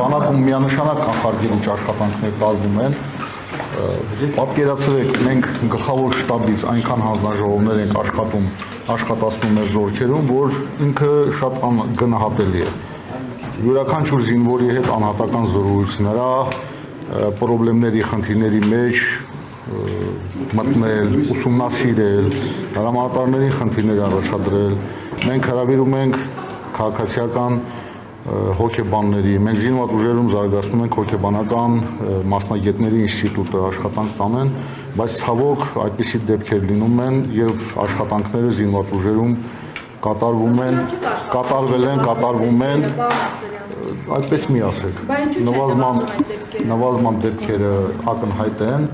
բանակում միանշանակ կանխարգելիչ աշխատանքներ տարվում են։ Պատկերացրեք, մենք գլխավոր շտաբից այնքան հանձնաժողովներ ենք աշխատացնում մեր զորքերում, որ ինքը շատ գնահատելի է։ Յուրաքանչյուր զինվորի հետ անհատական զրույց, նրա պրոբլեմների, խնդիրների մեջ մտնել, ուսումնասիրել, հրամանատարների խնդիրներ առաջադրել։ Մենք հրավիրում ենք քաղաքացիական հոգեբանների, մենք զինված ուժերում զարգացնում ենք հոգեբանական մասնագետների ինստիտուտը աշխատանք տանեն, բայց ցավոք այդպիսի դեպքեր լինում են եւ աշխատանքները զինված ուժերում կատարվում են, այդպես մի ասեք, նվազման դեպքերը ակնհայտ են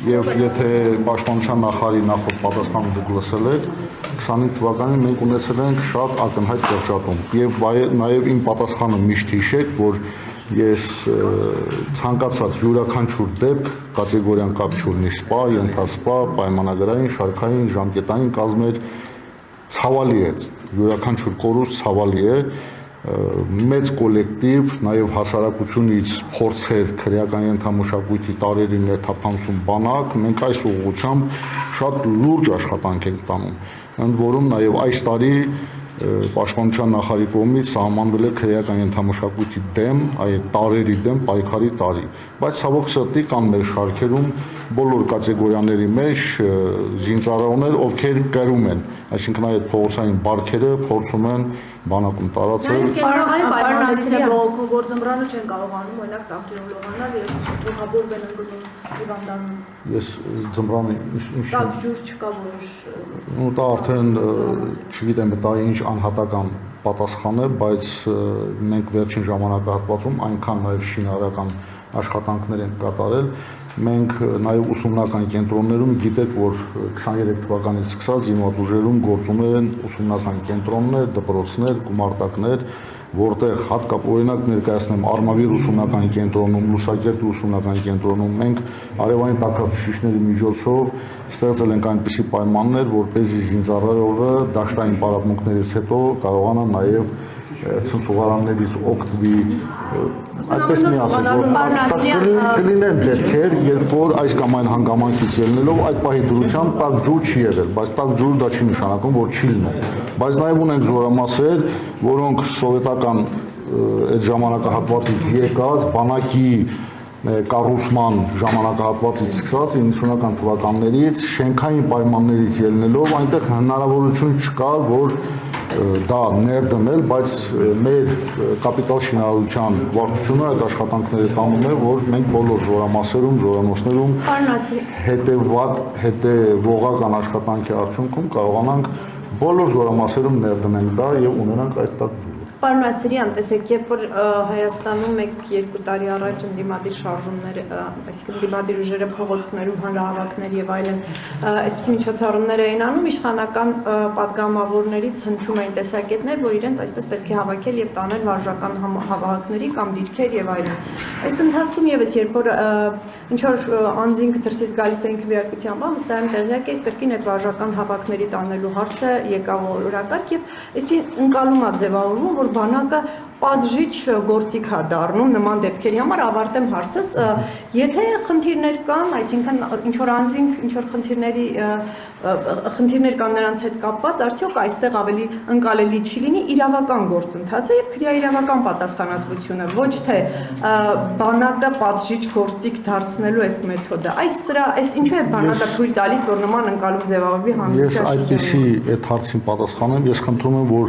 եւ եթե պաշտպանության նախարարի նախորդ պատասխանը լսել եք, 25 թվականին մենք ունեցել ենք շատ ակնհայտ կրճատում եւ նաեւ իմ պատասխանը միշտ հիշեք, որ ես ցանկացած յուրաքանչյուր դեպք կատեգորիան կապ չունի սպա, ենթասպա, պայմանագրային, շարքային, ժամկետային կազմեր ցավալի է, յուրաքանչյուր կորուստ ցավալի է, մեծ կոլեկտիվ, նաև հասարակությունից փորձեր քրեական ենթամշակույթի տարերի ներթափանցում բանակ, մենք այս ուղղությամբ շատ լուրջ աշխատանք ենք տանում, ընդ որում նաև այս տարի պաշտպանության նախարարի կողմից սահմանվել է քրեական ենթամշակույթի դեմ, այդ տարերի դեմ պայքարի տարի, բայց ցավոք սրտի կան մեր շարքերում բոլոր կատեգորիաների մեջ զինծառայողներ, ովքեր կրում են, այսինքն այդ փողոցային բարքերը փորձում են բանակում տարածել։ Պարոն Ասրյան, գործընկերները չեն կարողանում օրինակ տաղջերով լողանալ եւ թողավորվել են գնում հիվանդանում։ Ես ձմռանը ինչ տաղջուր չկա որոշ։ Ու դա արդեն չգիտեմ, դա ինչ անհատական պատասխան է, բայց մենք վերջին ժամանակահատվածում այնքան նաեւ շինարարական աշխատանքներ ենք կատարել։ Մենք նաև ուսումնական կենտրոններում գիտեք, որ 23 թվականից սկսած զինված ուժերում գործում են ուսումնական կենտրոններ, դպրոցներ, գումարտակներ, որտեղ հատկապես օրինակ ներկայացնեմ Արմավիր ուսումնական կենտրոնում, Լուսակերտի ուսումնական կենտրոնում մենք արևային տաքացուցիչների միջոցով ստեղծել ենք այնպիսի պայմաններ, որպեսզի զինծառայողը դաշտային պարապմունքներից հետո կարողանա նաև ցնցուղարաններից օգտվի, այդպես մի ասենք, որ կլինեն դեպքեր, երբ որ այս կամ այն հանգամանքից ելնելով այդ պահի դրությամբ տաք ջուր չի եղել, բայց տաք ջուրը դա չի նշանակում, որ չի լինում, բայց նաև ունենք զորամասեր, որոնք սովետական այդ ժամանակահատվածից եկած բանակի կառուցման ժամանակահատվածից սկսած 90-ական թվականներից շենքային պայմաններից ելնելով այնտեղ հնարավորություն չկար, որ դա ներդնել, բայց մեր կապիտալ շինարարության վարչությունը այդ աշխատանքները տանում է, որ մենք բոլոր զորամասերում, զորանոցներում հետևողական աշխատանքի արդյունքում կարողանանք բոլոր զորամասերում ներդնենք դա եւ ունենանք այդ տակ։ Պարոն Ասրյան, տեսեք, երբ որ Հայաստանում 1-2 տարի առաջ ընդդիմադիր շարժումներ, այսինքն ընդդիմադիր ուժերը փողոցներում հանրահավաքներ եւ այլն, այսպիսի միջոցառումներ էին անում, իշխանական պատգամավորներից հնչում էին տեսակետներ, որ իրենց այսպես պետք է հավաքել եւ տանել վարժական հավաքների կամ դիրքեր եւ այլն։ Այս ընթացքում եւս երբ որ ինչ որ անձինք դրսից գալիս էին քվեարկության բան, վստահ եմ տեղյակ եք կրկին այդ վարժական հավաքների տանելու հարցը եկավ օրակարգ եւ այսպես ընկալում է ձևավորվում, որ բանակը պատժիչ գործիք է դառնում նման դեպքերի համար, ավարտեմ հարցս, եթե խնդիրներ կան, այսինքն ինչ որ անձինք ինչ որ խնդիրներ կան նրանց հետ կապված, արդյոք այստեղ ավելի ընկալելի չի լինի իրավական գործընթացը եւ քրեաիրավական պատասխանատվությունը, ոչ թե բանակը պատժիչ գործիք դարձնելու այս մեթոդը։ Այս ինչու է բանակը թույլ տալիս, որ նման ընկալում ձևավորվի հանրության։ Ես այդպեսի այդ հարցին պատասխանեմ, ես խնդրում եմ, որ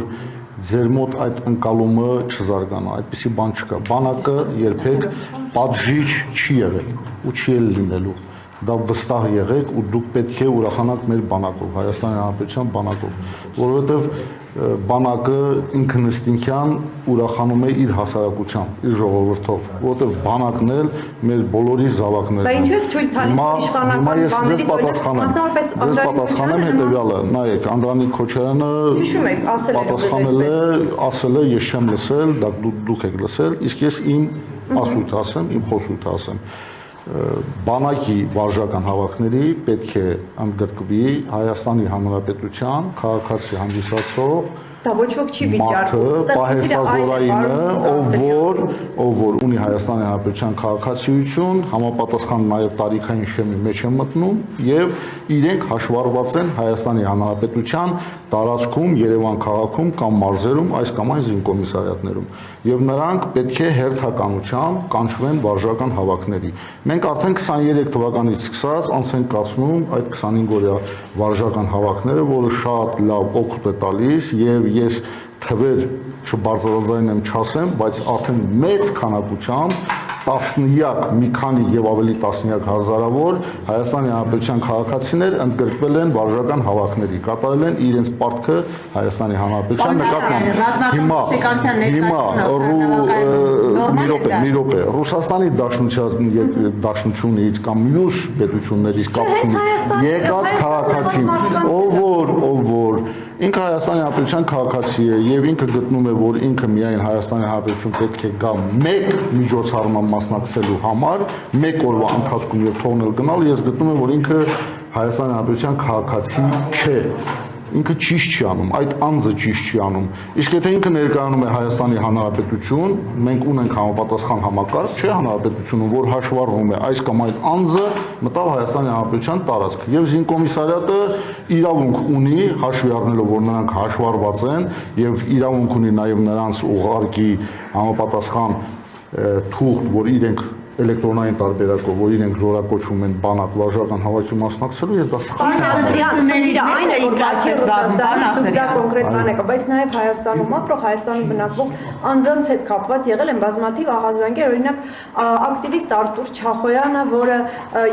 ձեր մոտ այդ ընկալումը չզարգանա, այդպիսի բան չկա։ Բանակը երբեք պատժիչ չի եղել ու չի էլ լինելու։ Դա վստահ եղեք ու դուք պետք է ուրախանաք մեր բանակով, Հայաստանի Հանրապետության բանակով, որովհետև բանակը ինքնըստինքյան ուրախանում է իր հասարակությամբ, իր ժողովրդով, որովհետև բանակն էլ մեր բոլորի զավակներն են։ Բայց ինչու թույլ տալիս իշխանական ես պատասխանեմ հետևյալը, նայեք, Անդրանիկ Քոչարյանը ասել է, ես չեմ լսել, դուք եք լսել, իսկ ես իմ ասույթը ասեմ, իմ խոսույթը ասեմ։ Բանակի վարժական հավաքների պետք է ընդգրկվի Հայաստանի Հանրապետության քաղաքացի հանդիսացող Դա ոչ ոք չի վիճարկում։ Պահեստազորայինը, ով որ ունի Հայաստանի Հանրապետության քաղաքացիություն, համապատասխան նաև տարիքային շեմի մեջ է մտնում եւ իրենք հաշվառված են Հայաստանի Հանրապետության տարածքում, Երևան քաղաքում կամ մարզերում, այս կամ այն զինկոմիսարիատներում եւ նրանք պետք է հերթականությամբ կանչվեն վարժական հավաքների։ Մենք արդեն 23 թվականից սկսած անց ենք կացնում այդ 25-օրյա վարժական հավաքները, որը շատ լավ օգուտ է տալիս եւ ես թվեր չբարձրաձայնեմ չասեմ, բայց արդեն մեծ քանակությամբ տասնյակ, մի քանի եւ ավելի տասնյակ հազարավոր Հայաստանի Հանրապետության քաղաքացիներ ընդգրկվել են վարժական հավաքների, կատարել են իրենց պարտքը Հայաստանի Հանրապետության նկատմամբ։ Մի րոպե, Ռուսաստանի Դաշնությունից կամ մյուս պետություններից կապ չունի եկած քաղաքացին, ով որ ինքը Հայաստանի Հանրապետության քաղաքացի է եւ ինքը գտնում է, որ ինքը միայն Հայաստանի Հանրապետություն պետք է գա մեկ միջոցառման մասնակցելու համար, մեկ օրվա ընթացքում եւ թողնել գնալ, ես գտնում եմ, որ ինքը Հայաստանի Հանրապետության քաղաքացի չէ։ Ինքը ճիշտ չի անում, այդ անձը ճիշտ չի անում։ Իսկ եթե ինքը ներկայանում է Հայաստանի Հանրապետություն, մենք ունենք համապատասխան համակարգ, չէ հանրապետությունում, որ հաշվառվում է այս կամ այդ անձը մտավ Հայաստանի Հանրապետության տարածք։ Եվ զինկոմիսարիատը իրավունք ունի, հաշվի առնելով, որ նրանք հաշվառված են, եւ իրավունք ունի նաեւ նրանց ուղարկի համապատասխան թուղթ, որ իրենք էլեկտրոնային տարբերակով, որ իրենք զորակոչվում են բանակ վարժական հավաքին մասնակցելու, ես դա սխալ բայց նաև Հայաստանում ապրող, Հայաստանում բնակվող անձանց հետ կապված եղել են բազմաթիվ ահազանգեր, օրինակ ակտիվիստ Արտուր Չախոյանը, որը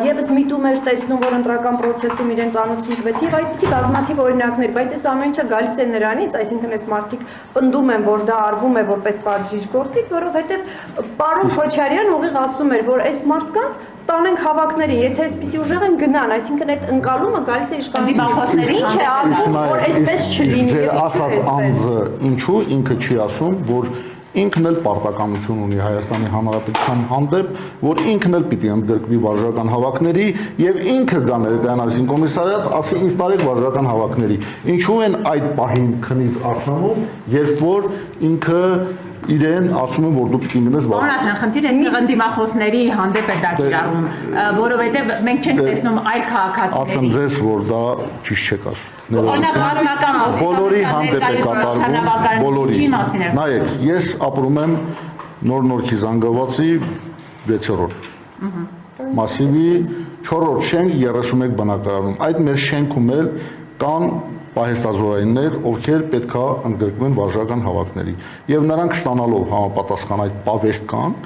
եւս միտում էր տեսնում, որ ընտրական process-ում իրենց անունց նկվեցին, եւ այդպիսի բազմաթիվ օրինակներ, բայց այս ամեն ինչը գալիս է նրանից, այսինքն այս մարդիկ պնդում են, որ դա արվում է որպես բաժիշկ գործիք, որովհետեւ պարոն Քոչարյան ուղիղ ասում էր, որ այս մարդկանց տանենք հավաքներին, եթե այսպիսի ուժեղ են գնան, այսինքն այդ ընկալումը գալիս է իշխանությունների, ինչ է անում, որ այսպես չլինի։ Ձեր ասած անձը ինչու ինքը չի ասում, որ ինքն էլ պարտականություն ունի Հայաստանի Հանրապետության հանդեպ, որ ինքն էլ պիտի ընդգրկվի վարժական հավաքների եւ ինքը գա ներկայանա զինկոմիսարիատ, ասի ինձ տարեք վարժական հավաքների։ Ինչու են այդ պահին քնից արթնանում, երբ որ ինքը իրեն ասում են, որ դու պիտի մնաս վարժ։ Պարոն խնդիրը այստեղ ընդդիմախոսների հանդեպ է դա կիրառում, որովհետև մենք չենք տեսնում այլ քաղաքացիների։ Ասեմ ձեզ, որ դա ճիշտ չեք ասում։ Բոլորի հանդեպ է կատարվում, բոլորի։ Նայեք, ես ապրում եմ Նոր-Նորքի Զանգվածի 6-րդ մասիվի 4-րդ շենք 31 բնակարանում։ Այդ մեր շենքում էլ կան պահեստազորայիններ, ովքեր պետքա ընդգրկվեն վարժական հավաքների։ Եվ նրանք ստանալով համապատասխան այդ պավեստկան,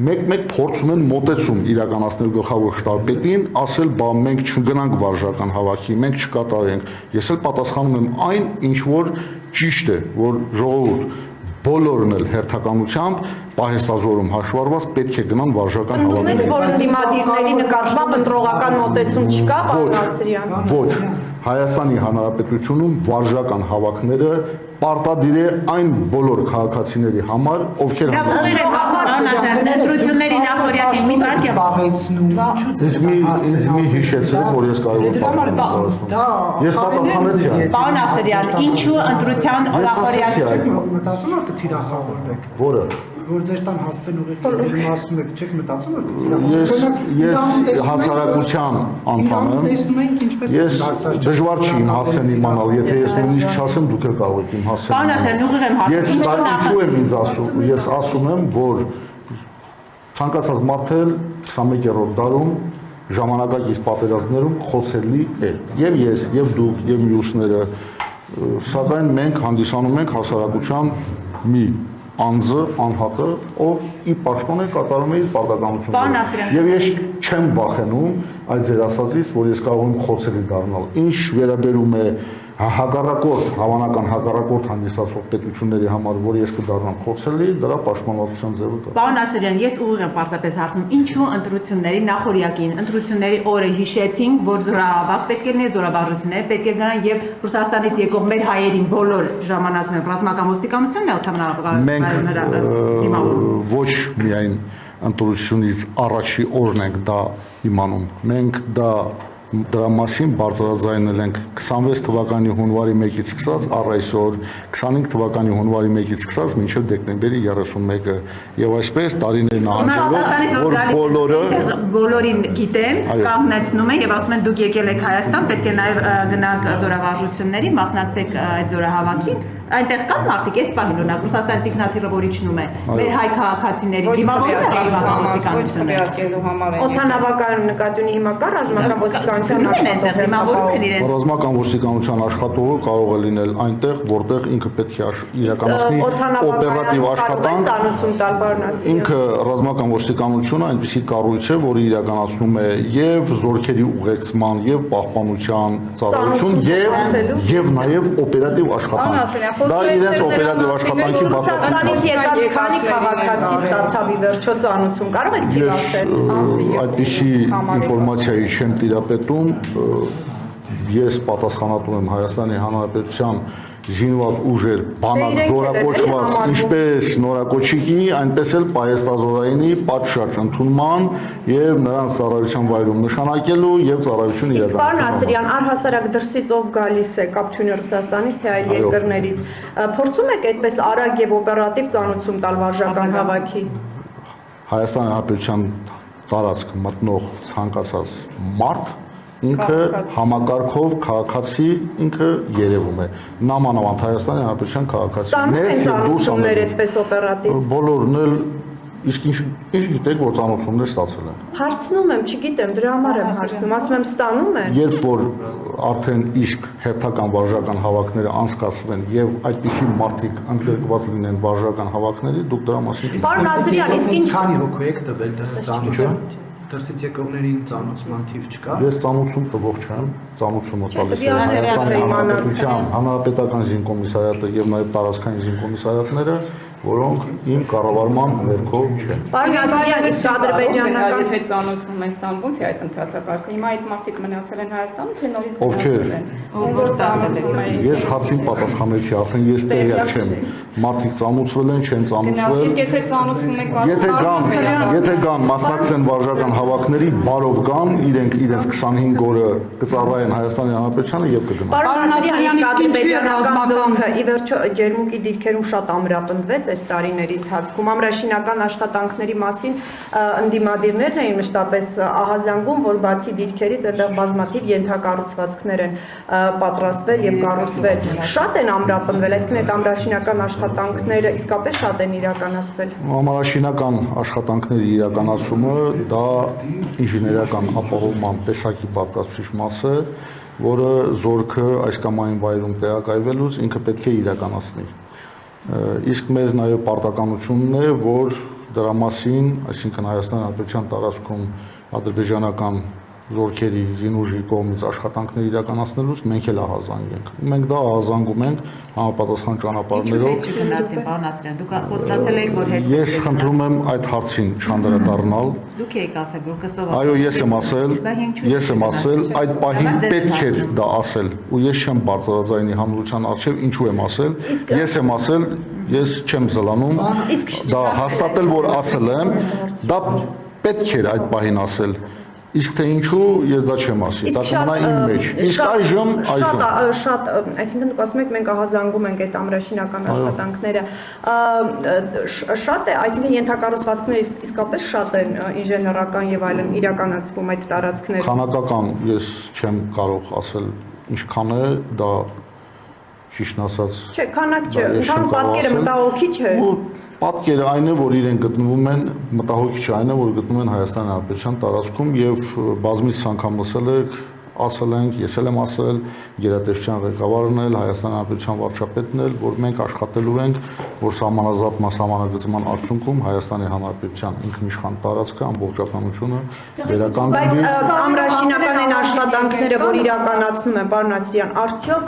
մեկ-մեկ փորձում են մոտեցում իրականացնել գլխավոր շտաբետին, ասել, բա մենք չգնանք վարժական հավաքի, մենք չկատարենք։ Ես էլ պատասխանում եմ այն, ինչ որ ճիշտ է, որ ժողովուրդ բոլորն էլ հերթականությամբ պահեստազորում հաշվառված պետք է գնան վարժական հավաքների։ Որ դիմադիրների նկատմամբ ընտրողական մոտեցում չկա, պարոն Ասրյան։ Ոչ, Հայաստանի Հանրապետությունում վարժական հավաքները պարտադիր է այն բոլոր քաղաքացիների համար, ովքեր ընտրությունների նախօրյակի մի ինձ մի հիշեցրեք, որ ես կարող եմ ես պատասխանեցի այն։ Պարոն Ասրյան, ինչու ընտրության նախօրյակի մտածում եք կթիրախավորվեք։ Որը որ ձեր տան հասցեն ուղղակի ասում եք, չեք մտածում որ կթիրախավորվեք։ Ես հասարակության անդամ եմ։ Տեսնում ենք ինչպես ես դժվար չի իմ հասցեն իմանալ, եթե ես նույնիսկ չասեմ, դուք եք կարող եք իմ հասցեն։ Պարոն Ասրյան, ուղիղ եմ Ես ինչու եմ ինձ ասում, ես ասում եմ, որ ցանկացած մարդ էլ 21-րդ դարում ժամանակակից պատերազմներում խոցելի է։ Եվ ես, եւ դուք, եւ մյուսները, սակայն մենք հանդիսանում ենք հասարակության մի անձը, անհատը, ով ի պաշտպան է կատարում է իր պարտականությունը։ Եվ ես չեմ վախենում այդ ձեր ասածից, որ ես կարող եմ խոցելի դառնալ։ Ինչ վերաբերում է հակառակորդ, հավանական հակառակորդ հանդիսացող պետությունների համար, որ ես կդառնամ խոցելի, դրա պաշտպանվածության ձևը կա։ Պարոն Ասրյան, ես ուղիղ եմ պարզապես հարցնում, ինչու ընտրությունների նախօրյակին, ընտրությունների օրը հիշեցինք, որ զորավարժ պետք է լինի, զորավարժությունները պետք է գնան եւ Ռուսաստանից եկող մեր հայերին բոլոր ժամանակներում ռազմական ոստիկանությունն է օթանավական։ Մենք ոչ միայն ընտրությունից առաջի օրն ենք դա իմանում, մենք դա Դրա մասին բարձրաձայնել ենք 26 թվականի հունվարի 1-ից սկսած առ այսօր, 25 թվականի հունվարի 1-ից սկսած մինչև դեկտեմբերի 31-ը եւ այսպես տարիներն անջրվող, որ բոլորին գիտեն, կանգնեցնում են եւ ասում են դուք եկել եք Հայաստան, պետք է նաեւ գնաք զորավարժությունների, մասնակցեք այդ զորահավաքին։ Այնտեղ կան մարդիկ, այս պահին օրինակ Ռուսաստանի տիկնաթիռը որ իջնում է, մեր հայ քաղաքացիների դիմավորում է ռազմական ոստիկանությունը։ Օդանավակայանում նկատի ունի հիմա կա ռազմական ոստիկանության աշխատողներ։ Ռազմական ոստիկանության աշխատողը կարող է լինել այնտեղ, որտեղ ինքը պետք է իրականացնի օպերատիվ աշխատանք։ Ինքը ռազմական ոստիկանությունը այնպիսի կառույց է, որը իրականացնում է եւ զորքերի ուղեկցման, եւ պահպանության ծառայություն, եւ նաեւ օպերատիվ աշխատանք։ Դա իրենց օպերատիվ աշխատանքի Ռուսաստանից եկած քանի քաղաքացի ստացավ ի վերջո ծանոթություն, կարող եք թիվացնել։ Այդպիսի ինֆորմացիայի չեմ տիրապետում, ես պատասխանատու եմ Հայաստանի Հանրապետության զինված ուժեր բանակ զորակոչված ինչպես նորակոչիկի, այնպես էլ պահեստազորայինի պատշաճ ընդունման եւ նրանց ծառայության վայրում նշանակելու եւ ծառայություն իրականացնելու։ Պարոն Ասրյան, առհասարակ դրսից ով գալիս է, կապ չունի Ռուսաստանից թե այլ երկրներից, փորձում եք այդպես արագ եւ օպերատիվ ծանոթություն տալ վարժական հավաքի։ Հայաստանի Հանրապետության տարածք մտնող ցանկացած մարդ ինքը համակարգով քաղաքացի ինքը երևում է նամանավանդ Հայաստանի Հանրապետության քաղաքացիներ այդպես օպերատիվ բոլորն էլ իսկ ինչ գիտեք որ ծանոթություններ ստացել են հարցնում եմ չգիտեմ դրա համար եմ հարցնում ասում եմ ստանում են երբ որ արդեն իսկ հերթական վարժական հավաքները անցկացվեն եւ այդպիսի մարդիկ ընդգրկված լինեն վարժական հավաքների դուք դրա մասին Պարոն Ասրյան իսկ ինչ քանի հոգու եք տվել ծանոթություն դրսից եկողներին ծանոթման թիվ չկա։ Ես ծանոթություն տվող չեմ, ծանոթությունը տալիս է Հայաստանի Հանրապետության Հանրապետական զինկոմիսարիատը եւ նաեւ տարածքային զինկոմիսարիատները, որոնք իմ կառավարման ներքո չեն։ Պարոն Ասրյան, իսկ ադրբեջանական թե ծանոթում են ստանվում է այդ ընթացակարգը։ Հիմա այդ մարդիկ մնացել են Հայաստանում, թե նորից Ովքեր որ ծանոթում են։ Ես հացին պատասխանեցի, արդեն ես տեղյակ չեմ։ Մարդիկ ծանոթվել են, չեն ծանոթվել։ Իսկ եթե ծանոթվում եք, Եթե կան մասնակցեն վարժական հավաքների, բարով կան, իրենց 25 օրը կծառայեն Հայաստանի Հանրապետությանը եւ կգնան։ Պարոն Ասրյան, իսկ ադրբեջանական զոնքը ի վերջո ջերմուկի դիրքերում շատ ամրապնդվեց այս տարիների ընթացքում ամրաշինական աշխատանքների մասին ընդդիմադիրներն էին մշտապես ահազանգում, որ բացի դիրքերից այնտեղ բազմաթիվ ենթակառուցվածքներ են պատրաստվել եւ կառուցվել։ Շատ են ամրապնդվել, այսինքն այդ ամրաշինական աշխատանքները իսկապես շատ են իրականացվել։ Ամրաշինական աշխատանքների իրականացումը դա ինժեներական ապահովման տեսակի պատկացուցիչ մաս է, որը զորքը այս կամ այն վայրում տեղակայվելուց ինքը պետք է իրականացնի։ Իսկ մեր նաև պարտականությունն է, որ դրա մասին, այսինքն Հայաստանի Հանրապետության տարածքում ադրբեջանական զորքերի զինուժի կողմից աշխատանքներ իրականացնելուց մենք էլ ահազանգ ենք։ Մենք դա ահազանգում ենք համապատասխան ճանապարհներով։ Պարոն Ասրյան, դուք խոստացել եք, որ հետ Ես խնդրում եմ այդ հարցին չանդրադառնալ։ Դուք եք ասել, որ կսովորեք։ Այո, ես եմ ասել, այդ պահին պետք է դա ասել, ու ես չեմ բարձրաձայնի հանրության առջև ինչու եմ ասել։ Ես եմ ասել, ես չեմ զլանում։ Դա հաստատել, որ ասել եմ, դա պետք է այդ պահին ասել։ Իսկ թե ինչու ես դա չեմ ասի, դա կմնա իմ մեջ։ Իսկ այժմ շատ, այսինքն դուք ասում եք մենք ահազանգում ենք այդ ամրաշինական աշխատանքները։ Շատ է, այսինքն ենթակառուցվածքները իսկապես շատ են ինժեներական եւ այլն իրականացվում այդ տարածքներում։ Քանակական ես չեմ կարող ասել ինչքան է, դա ճիշտն ասած։ Չէ, քանակ չէ, ընդհանուր պատկերը մտահոգիչ է։ Պատկերը այն է, որ իրենք գտնվում են, մտահոգիչ այն է, որ գտնվում են Հայաստանի Հանրապետության տարածքում եւ բազմից անգամ լսել եք, ասել ենք, ես էլ եմ ասել, գերատեսչության ղեկավարն էլ, Հայաստանի Հանրապետության վարչապետն էլ, որ մենք աշխատելու ենք, որ սահմանազատ սահմանագծման արդյունքում Հայաստանի Հանրապետության ինքնիշխան տարածքը ամբողջականությունը վերականգնվի։ Բայց ամրաշինական այն աշխատանքները, որ իրականացնում են, պարոն Ասրյան, արդյոք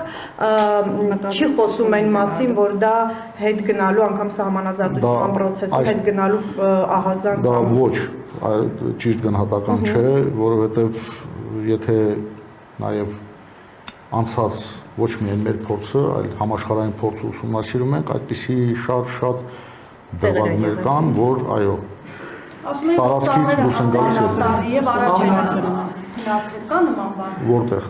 չի խոսում այն մասին, որ դա հետ գնալու անգամ սահմանազատության process-ով հետ գնալու ահազանգ։ Դա ոչ, ճիշտ գնահատական չէ, որովհետեւ եթե նաև անցած ոչ միայն մեր փորձը, այլ համաշխարհային փորձը ուսումնասիրում ենք, այդպիսի շատ դրվագներ կան, որ այո, տարածքից դուրս են գալիս եւ առաջ են Քննարկվել կա նման բան։ Որտեղ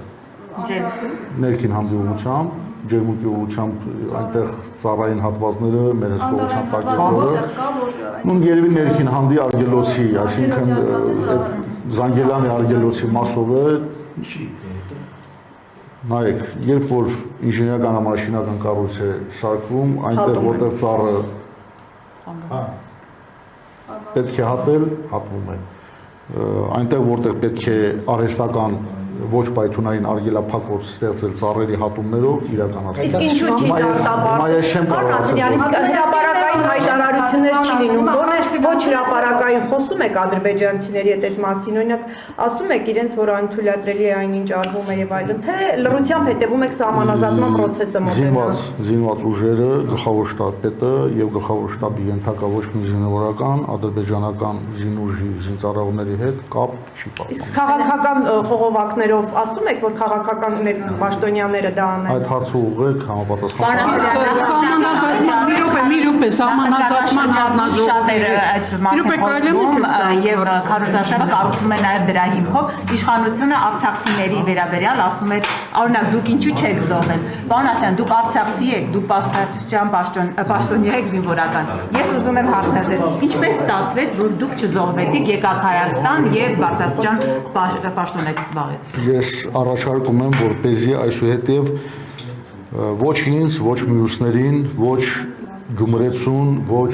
ներքին հանդիպությամբ, ջերմուկի ուղղությամբ այնտեղ ծառային հատվածները մեր հսկողությամբ տակեցորը։ Նույն երևի ներքին հանդի արգելոցի, այսինքն Զանգելյանի արգելոցի մասով է։ Նայեք, երբ որ ինժեներական համաշինական կառույց է սարքվում, այնտեղ որտեղ ծառը պետք է հատել, հատվում է։ Այնտեղ որտեղ պետք է արհեստական ոչ պայթունային արգելափակոց ստեղծել ծառերի հատումներով իրականացնել։ Իսկ ինչու չի դատապարտվում։ Հրապարակային հայտարարություններ չի լինում, ոչ հրապարակային խոսում եք ադրբեջանցիների հետ այդ մասին, օրինակ ասում եք իրենց, որ անթույլատրելի է այնինչ արվում է եւ այլն, թե լռությամբ հետևում եք սահմանազատման process-ը մոտենալ։ Զինված ուժերը, գլխավոր շտաբը եւ գլխավոր շտաբի ենթակա ոչ մի զինվորական ադրբեջանական զինուժի զինծառայողների հետ կապ չի պահպանում։ Իսկ քաղաքական խողովակներով ասում եք, որ քաղաքական պաշտոնյաները դա անեն։ Այդ հարցը ուղղեք համապատասխան։ Մի րոպե, սահմանազատման շատերը այդ մասին խոսում եւ քարոզարշավը կառուցվում է նաեւ դրա հիմքով իշխանությունը արցախցիների վերաբերյալ ասում է օրինակ դուք ինչու չեք զոհվել պարոն Ասյան դուք արցախցի եք դուք պաշտոնյան պաշտոնյա եք զինվորական ես ուզում եմ հարցնել ինչպես ստացվեց որ դուք չզոհվեցիք եկաք Հայաստան եւ Բարձրաստիճան պաշտոնեць զբաղեցիք Ես առաջարկում եմ որպեսզի այսուհետև ոչ ինձ ոչ մյուսներին ոչ Գյումրեցուն, ոչ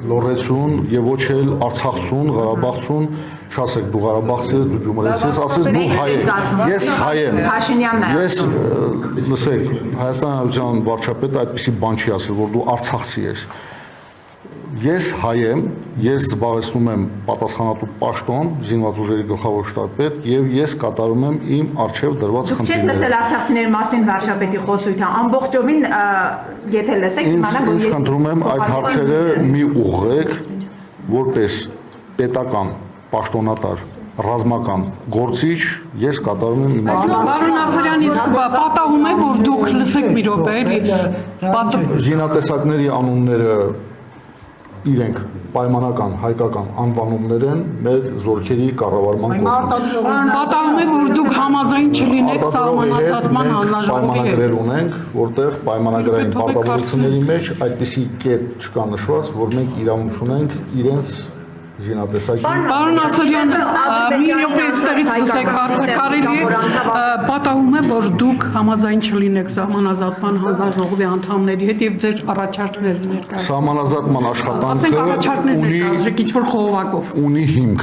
լոռեցուն եւ ոչ էլ Արցախցուն, Ղարաբաղցուն, չասեք դու Ղարաբաղցի ես, դու Գյումրեցի ես, ասես դու հայ ես։ Ես հայ եմ։ Ես լսեք, Հայաստանի Հանրապետության վարչապետը այդպիսի բան չի ասել, որ դու Արցախցի ես։ Ես հայ եմ, ես զբաղեցնում եմ պատասխանատու պաշտոն, զինված ուժերի գլխավոր շտաբպետ եւ ես կատարում եմ իմ արժեվ դրված խնդիրները։ Չեք լսել արցախցիների մասին վարչապետի խոսույթը, ամբողջովին եթե լսեք, իմանաք որ ես խնդրում եմ այդ հարցերը մի ուղղեք, որպես պետական պաշտոնատար ռազմական գործիչ ես կատարում եմ իմ Պարոն Ասարյան, իսկ պատահում է որ դուք լսեք մի րոպե, էլի զինատեսակների անունները իրենք պայմանական հայկական անվանումներ են մեր զորքերի կառավարման կողմից։ Պատահում է որ դուք համաձայն չլինեք սահմանազատման հանձնաժողովի պայմանագրեր ունենք, որտեղ պայմանագրային պարտավորությունների մեջ այդպիսի կետ չկա նշված, որ մենք իրավունք ունենք իրենց զինատեսակի։ Պարոն Ասարյան, մի րոպե այստեղից լսեք հարցը կարելի է պատահում է որ դուք համաձայն չլինեք սահմանազատման հանձնաժողովի անդամների հետ եւ ձեր առաջարկները ներկայացնեք։ Սահմանազատման աշխատանքը ունի հիմք,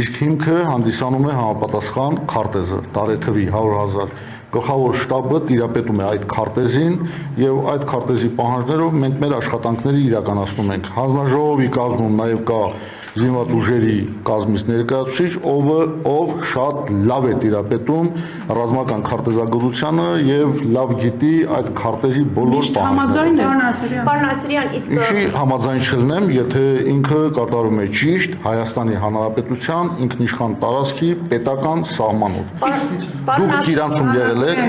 իսկ հիմքը հանդիսանում է համապատասխան քարտեզը, տարեթվի 100,000 գլխավոր շտաբը տիրապետում է այդ քարտեզին եւ այդ քարտեզի պահանջներով մենք մեր աշխատանքները իրականացնում ենք։ Հանձնաժողովի կազմում նաեւ կա զինված ուժերի կազմից ներկայացուցիչ, ով շատ լավ է տիրապետում ռազմական քարտեզագրությանը եւ լավ գիտի այդ քարտեզի բոլոր պահանջները։ Պարոն Ասարյան, իսկ Ինչի համաձայն չլինեմ, եթե ինքը կատարում է ճիշտ Հայաստանի Հանրապետության ինքնիշխան տարածքի պետական սահմանով։ Դուք իրանցում եղել եք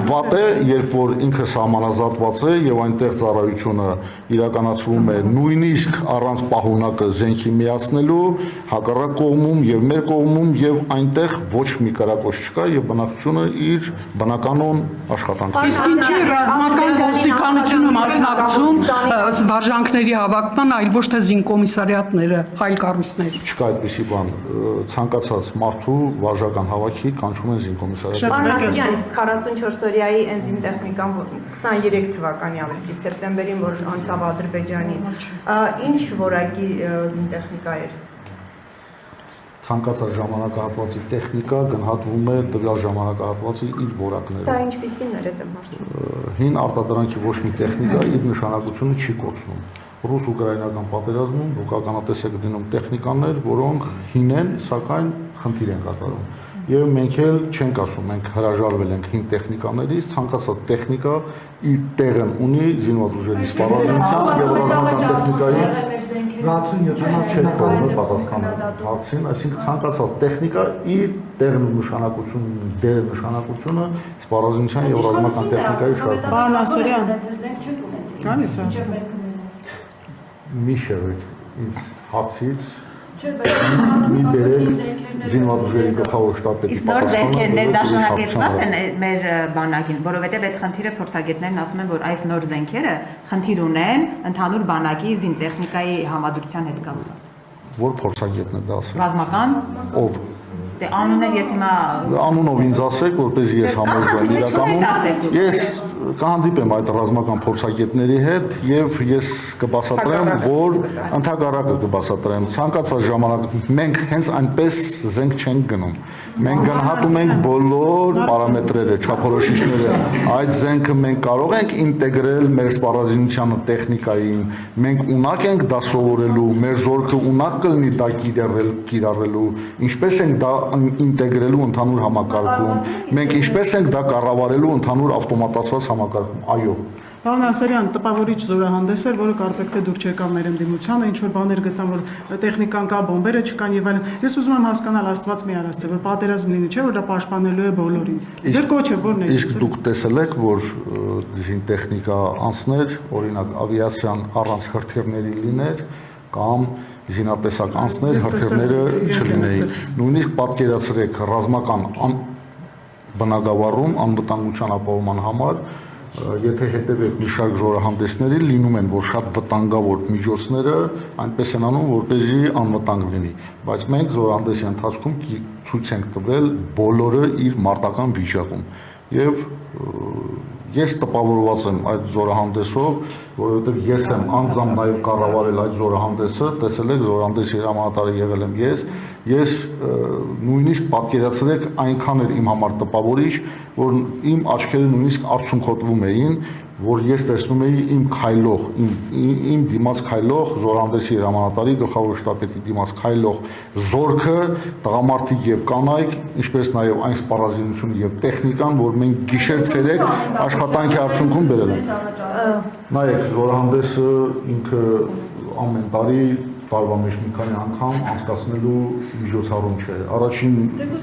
վատ է, երբ որ ինքը սահմանազատված է եւ այնտեղ ծառայությունը իրականացվում է նույնիսկ առանց պահունակը զենքի միացնելու հակառակ կողմում եւ մեր կողմում եւ այնտեղ ոչ մի կարակոս չկա եւ բնակչությունը իր բնականոն աշխատանքը։ Իսկ ինչի ռազմական ոստիկանությունը մասնակցում վարժանքների հավաքման, այլ ոչ թե զինկոմիսարիատները, այլ կառույցներ։ Չկա այդպիսի բան, ցանկացած մարդու վարժական հավաքի կանչում են զինկոմիսարիատ։ Պարոն Ասարյան, իսկ 44 օրյայի այն զինտեխնիկան 23 թվականի ավելի սեպտեմբերին որ անցավ Ադրբեջանին, ինչ որակի զինտեխնիկա էր։ Ցանկացած ժամանակահատվածի տեխնիկա գնահատվում է տվյալ ժամանակահատվածի իր որակներով։ Դա ինչպիսին էր այդ մասը։ Հին արտադրանքի ոչ մի տեխնիկա իր նշանակությունը չի կորցնում։ Ռուս-ուկրաինական պատերազմում դուք ականատես եք դնում տեխնիկաներ, որոնք հին են, սակայն խնդիր են կատարում։ Եվ մենք էլ չենք ասում, մենք հրաժարվել ենք հին տեխնիկաներից, ցանկացած տեխնիկա իր տեղն ունի զինված ուժերի սպառազինությամբ եւ ռազմական տեխնիկայից 60-70 պատասխանը հարցին, այսինքն ցանկացած տեխնիկա իր տեղն ու նշանակությունը, դերը նշանակությունը սպառազինության եւ ռազմական տեխնիկայի շարքում։ Պարոն Ասարյան, Գալիս է։ Մի շեղեք ինձ հարցից մի բերեք զինված ուժերի գլխավոր շտաբի Իսկ նոր զենքերներ դաշնակեցված են մեր բանակին, որովհետև այդ խնդիրը փորձագետներն ասում են, որ այս նոր զենքերը խնդիր ունեն ընդհանուր բանակի զինտեխնիկայի համադրության հետ կապված։ Որ փորձագետն է դա ասել։ Ռազմական Ով։ դե անուններ ես հիմա Անունով ինձ ասեք, որպեսզի ես համոզվեմ իրականում։ Ես կհանդիպեմ այդ ռազմական փորձագետների հետ եւ ես կբացատրեմ, որ ընդհակառակը կբացատրեմ։ Ցանկացած ժամանակ մենք հենց այնպես զենք չենք գնում։ Մենք գնահատում ենք բոլոր պարամետրերը, չափորոշիչները։ Այդ զենքը մենք կարող ենք ինտեգրել մեր սպառազինությանը տեխնիկային։ Մենք ունակ ենք դա սովորելու, մեր զորքը ունակ կլինի դա կիրառելու։ Ինչպես ենք դա ինտեգրելու ընդհանուր համակարգում։ Մենք ինչպես ենք դա կառավարելու ընդհանուր ավտոմատացված համակարգում։ Այո։ Պարոն Ասարյան, տպավորիչ զորահանդես էր, որը կարծեք թե դուր չեկավ մեր ընդդիմությանը, ինչ որ բաներ գտան, որ տեխնիկան կա, բոմբերը չկան եւ այլն։ Ես ուզում եմ հասկանալ Աստված մի արածը, որ պատերազմ լինի, չէ՞ որ դա պաշտպանելու է բոլորին։ Ձեր կոչը ո՞րն է։ Իսկ դուք տեսել եք, որ զինտեխնիկա անցներ, օրինակ ավիացիան առանց հրթիռների լիներ կամ զինատեսակ անցներ, հրթիռները չլինեին։ Նույնիսկ պատկերացրեք ռազմական բնակավարում անվտանգության ապահովման համար եթե հետևեք մի շարք զորահանդեսների լինում են, որ շատ վտանգավոր միջոցները այնպես են անում, որպեսզի անվտանգ լինի, բայց մենք զորահանդեսի ընթացքում ցույց ենք տվել բոլորը իր մարտական վիճակում եւ ես տպավորված եմ այդ զորահանդեսով, որովհետեւ ես եմ անձամբ նաեւ կառավարել այդ զորահանդեսը, տեսել եք զորահանդեսի հրամանատարը եղել եմ ես նույնիսկ պատկերացրեք այնքան էր իմ համար տպավորիչ, որ իմ աչքերը նույնիսկ արցունքոտվում էին, որ ես տեսնում էի իմ քայլող, իմ դիմաց քայլող զորահանդեսի հրամանատարի գլխավոր շտաբի դիմաց քայլող զորքը, տղամարդիկ եւ կանայք, ինչպես նաեւ այն սպառազինությունը եւ տեխնիկան, որ մենք գիշեր-ցերեկ աշխատանքի արդյունքում բերել ենք։ Նայեք, զորահանդեսը ինքը ամեն տարի տարվա մեջ մի քանի անգամ անցկացնելու միջոցառում չէ։ Առաջին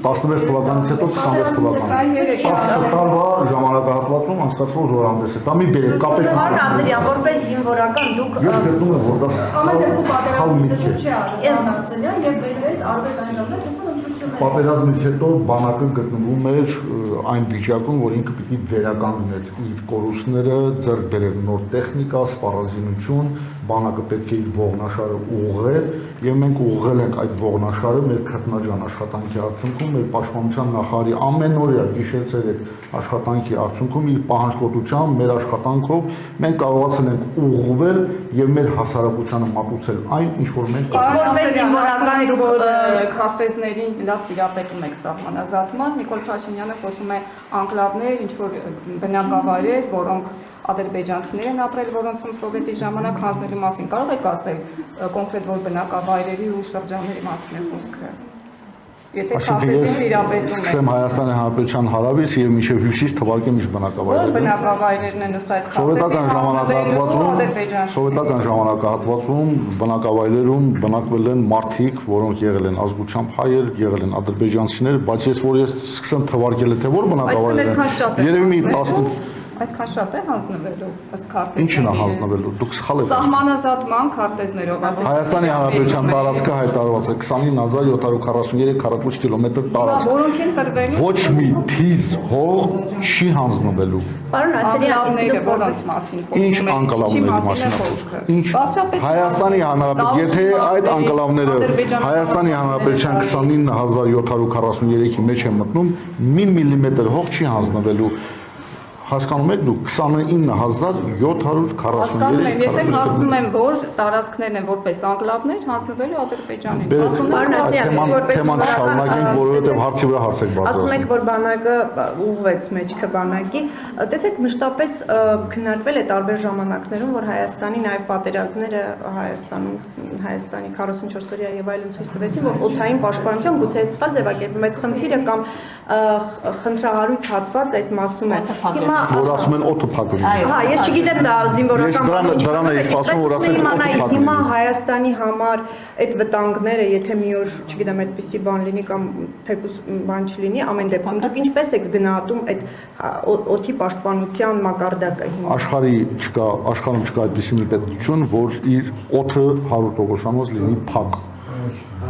16 թվականից հետո 26 թվականին 10 տարվա ժամանակահատվածում անցկացվող զորահանդեսը։ Դա մի բերեք, կապեք։ Պարոն Ասարյան, որպես զինվորական դուք Ես գտնում եմ, որ դա ամեն դեպքում պատերազմից չի արվել Ասարյան եւ վերվեց արվեց այն ժամանակ, երբ որ ընտրություններ պատերազմից հետո բանակը գտնվում էր այն վիճակում, որ ինքը պիտի վերականգներ իր կորուստները, ձեռք բերեր նոր տեխնիկա, սպառազինություն, բանակը պետք է իր ողնաշարը ուղղել եւ մենք ուղղել ենք այդ ողնաշարը մեր քրտնաջան աշխատանքի արդյունքում, մեր պաշտպանության նախարարի ամենօրյա գիշեր-ցերեկ աշխատանքի արդյունքում իր պահանջկոտությամբ, մեր աշխատանքով մենք կարողացել ենք ուղղվել եւ մեր հասարակությանը մատուցել այն, ինչ որ մենք քարտեզներին լավ տիրապետում եք սահմանազատման, Նիկոլ Փաշինյանը խոսում է անկլավներ, ինչ որ բնակավայրեր, որոնք ադրբեջանցիներ են ապրել, որոնցում սովետի ժամանակ հանձնելու մասին կարող եք ասել կոնկրետ որ բնակավայրերի ու շրջանների մասին է խոսքը։ Եթե քարտեզին տիրապետում եք։ Սկսեմ Հայաստանի Հանրապետության հարավից եւ մինչեւ հյուսիս թվարկեմ իր բնակավայրերը։ Բնակավայրերն են ըստ այդ Սովետական ժամանակահատվածում բնակավայրերում բնակվել են մարդիկ, որոնք եղել են ազգությամբ հայեր, եղել են ադրբեջանցիներ, բայց ես սկսեմ թվարկել թե որ բնակավայրեր են։ Երևի մի 10 Այդքան շատ է հանձնվելու ըստ քարտեզների։ Ինչն է հանձնվելու։ Դուք սխալ եք։ Սահմանազատման քարտեզներով, ասենք Հայաստանի Հանրապետության տարածքը հայտարարված է 29743 քառակուսի կիլոմետր տարածք։ որոնք են տրվելու։ Ոչ մի թիզ հող չի հանձնվելու։ Պարոն Ասարյան, Անկլավները որոնց մասին խոսում Ինչ անկլավների մասին է խոսքը։ Ինչ Հայաստանի Հանրապետության, եթե այդ անկլավները Հայաստանի Հանրապետության 29743-ի մեջ են մտնում, մի միլիմետր հող չի հանձնվելու։ Հասկանում եք դուք 29743 Հասկանում եմ, ես եմ հասկանում եմ, որ տարածքներն են որպես անկլավներ հանձնվելու Ադրբեջանին։ Պարոն Ասարյան, թեման շարունակենք, որովհետև հարցի վրա հարց եք բարձրացնում։ Ասում եք, որ բանակը ուղղվեց մեջքը բանակի, տեսեք մշտապես քննարկվել է տարբեր ժամանակներում, որ Հայաստանի նաև պատերազմները Հայաստանի 44-օրյա եւ այլն ցույց տվեցին, որ օդային պաշտպանության գուցե սխալ ձևակերպում այս խնդիրը կամ խնդրահարույց հատված այդ մասում է։ Հիմա որ ասում են օդը փակ լինի։ Հա, ես չգիտեմ դա զինվորական դրան էի սպասում, որ ասեք օդը փակ լինի։ Հիմա Հայաստանի համար այդ վտանգները, եթե մի օր, չգիտեմ, այդպիսի բան լինի կամ թեկուզ բան չլինի, ամեն դեպքում դուք ինչպես եք գնահատում այդ օդի պաշտպանության մակարդակը հիմա։ Աշխարհում չկա այդպիսի մի պետություն, որ իր օդը 100%-անոց լինի փակ։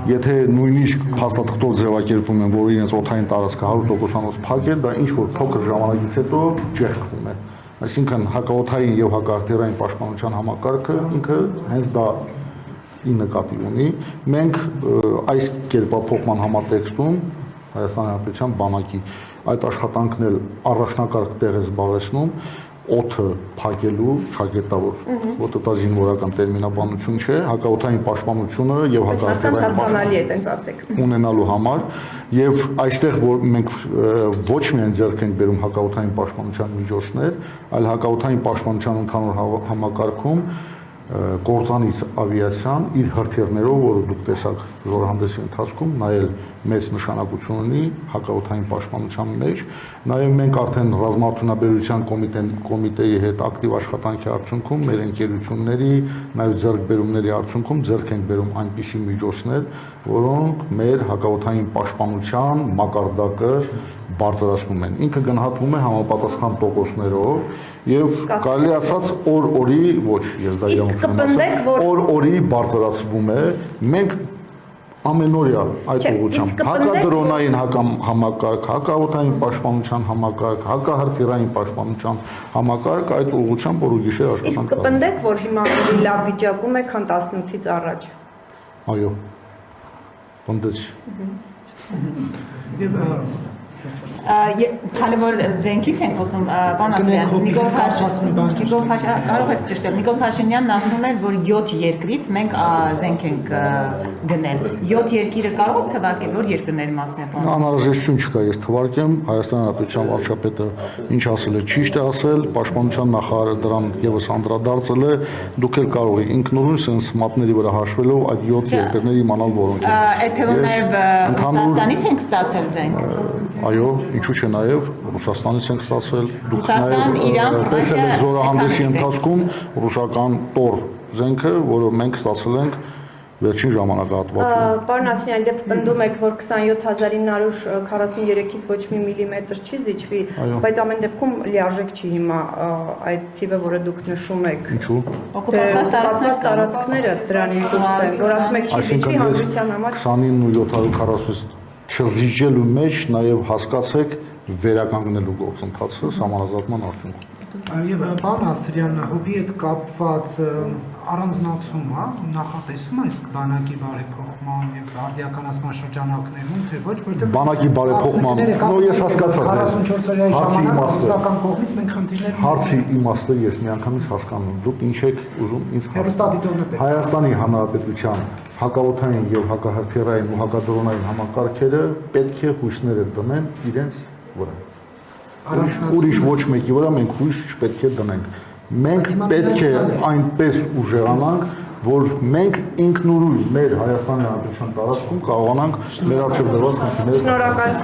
եթե նույնիսկ փաստաթղթով ձևակերպում են, որ իրենց օդային տարածքը 100%-անոց փակ է, դա ինչ որ փոքր ժամանակից հետո ճեղքվում է։ Այսինքն հակաօդային եւ հակարտերային պաշտպանության համակարգը ինքը հենց դա ի նկատի ունի։ Մենք այս կերպափոխման համատեքստում Հայաստանի Հանրապետության բանակի այդ աշխատանքն էլ առաջնակարգ տեղ է զբաղեցնում օդը փակելու ճակատավոր, որտեղ դա զինվորական տերմինաբանություն չէ, հակաօդային պաշտպանությունը եւ հակարտերային հասկանալի է տենց ասեք։ ունենալու համար եւ այստեղ որ մենք ոչ միայն ձեռք ենք բերում հակաօդային պաշտպանության միջոցներ, այլ հակաօդային պաշտպանության ընդհանուր համակարգում կորզանից ավիացիան իր հրթիռներով, որը դուք տեսաք զորահանդեսի ընթացքում, նայել մեծ նշանակություն ունի հակաօդային պաշտպանության մեջ, նաև մենք արդեն ռազմաարդյունաբերության կոմիտեի հետ ակտիվ աշխատանքի արդյունքում մեր ընկերությունների, նաև ձեռքբերումների արդյունքում ձեռք ենք բերում այնպիսի միջոցներ, որոնք մեր հակաօդային պաշտպանության մակարդակը բարձրացնում են։ Ինքը գնահատվում է համապատասխան տոկոսներով եւ կարելի ասած օր-օրի, ոչ, ես դա իրավունք չեմ ասում, օր-օրի բարձրացվում է։ Մենք ամենօրյա այդ ուղղությամբ հակադրոնային համակարգ, հակաօդային պաշտպանության համակարգ, հակահրթիռային պաշտպանության համակարգ այդ ուղղությամբ օր ու գիշեր աշխատանք կատարում։ Իսկ կպնդեք, որ հիմա ավելի լավ վիճակում է, քան 18-ից առաջ։ Այո։ Պնդեցի։ Եվ Քանի որ զենքից ենք խոսում, պարոն Ասլյան, Նիկոլ Փաշինյանն ասում էր, որ 7 երկրից մենք զենք ենք գնել։ 7 երկիրը կարող եք թվարկել, որ երկրների մասին է բանը։ Անհրաժեշտություն չկա, ես թվարկեմ, Հայաստանի Հանրապետության վարչապետը ինչ ասել է, ճիշտ է ասել, պաշտպանության նախարարը դրան եւս անդրադարձել է, դուք էլ կարող եք ինքնուրույն sense մատների վրա հաշվելով այդ 7 երկրների իմանալ որոնք են։ Այդ թվում նաև Ռուսաստանից ենք ստացել զենք։ Այո, ինչու՞ չէ նաև Ռուսաստանից ենք ստացել, դուք Ռուսաստան, Իրան, նաև տեսել եք զորահանդեսի ընթացքում ռուսական տոր զենքը, որը մենք ստացել ենք վերջին ժամանակահատվածում։ Պարոն Ասլյան, դեպ պնդում եք, որ 27943-ից ոչ մի միլիմետր չի զիջվի, բայց ամեն դեպքում լիարժեք չի հիմա այդ թիվը, որը դուք նշում եք։ Ինչու՞։ Օկուպացված տարածքները դրանից դուրս են, որ ասում եք չի զիջվի հանրության համար։ 29 ու 740 չզիջելու մեջ նաև հասկացեք վերականգնելու գործընթացը համանազատման արդյունքում։ Եվ պարոն Ասրյան, հոբի հետ կապված առանձնացում, հա, նախատեսում այս բանակի բարեփոխման եւ արդիականացման շրջանակներում, թե ոչ, որտեղ բանակի բարեփոխման, նո ես հասկացա 44-օրյա ժամանակ ռուսական կողմից մենք խնդիրներ հարցի իմաստը ես միանգամից հասկանում։ Դուք ինչ եք ուզում ինձ հեռուստադիտողն է պետք։ Հայաստանի Հանրապետության հակաօդային եւ հակահրթիռային ու հակադրոնային համակարգերը պետք է հույսները դնեն իրենց վրա։ Ուրիշ ոչ մեկի վրա մենք հույս չպետք է դնենք։ Մենք պետք է այնպես ուժեղանանք, որ մենք ինքնուրույն մեր Հայաստանի Հանրապետության տարածքում կարողանանք մեր առջև դրված խնդիրները։ Շնորհակալ